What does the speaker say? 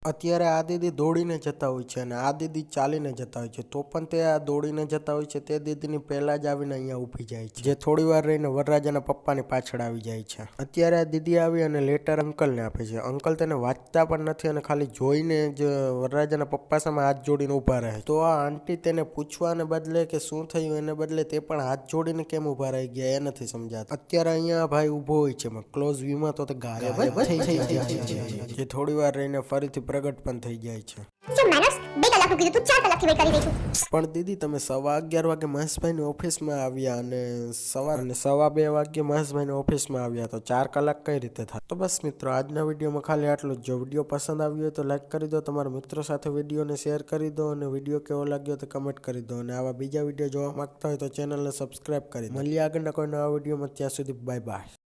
અત્યારે આ દીદી દોડીને જતા હોય છે અને આ દીદી ચાલીને જતા હોય છે, તો પણ તે આ દોડીને જતા હોય છે તે દીદીની પહેલા જ આવીને અહીંયા ઊભી જાય છે, જે થોડી વાર રહીને વરરાજાના પપ્પાની પાછળ આવી જાય છે. અત્યારે આ દીદી આવી અને લેટર અંકલને આપે છે. અંકલ તેને વાંચતા પણ નથી અને ખાલી જોઈને જ વરરાજાના પપ્પા સામે હાથ જોડીને ઊભા રહે. તો આ આંટી તેને પૂછવાને બદલે કે શું થયું એને બદલે તે પણ હાથ જોડીને કેમ ઊભા રહી ગયા એ નથી સમજાતું. અત્યારે અહીંયા ભાઈ ઊભો હોય છે, ક્લોઝ વ્યૂમાં તો તે ગાયબ થઈ જાય છે, જે થોડી વાર રહીને ફરીથી પ્રગટ પણ થઈ જાય છે. પણ દીદી તમે 11:15 વાગે મહેશભાઈની ઓફિસમાં આવ્યા અને સવારે 2:15 વાગે મહેશભાઈની ઓફિસમાં આવ્યા, તો 4 કલાક કઈ રીતે થાય? તો બસ મિત્રો, આજના વિડીયોમાં ખાલી આટલું જ. જો વિડીયો પસંદ આવ્યો હોય તો લાઈક કરી દો, તમારા મિત્રો સાથે વિડીયોને શેર કરી દો અને વિડીયો કેવો લાગ્યો તો કમેન્ટ કરી દો. અને આવા બીજા વિડીયો જોવા માંગતા હોય તો ચેનલને સબસ્ક્રાઈબ કરી દો. મળીએ આગળના કોઈ નવા વિડીયોમાં. ત્યાં સુધી બાય બાય.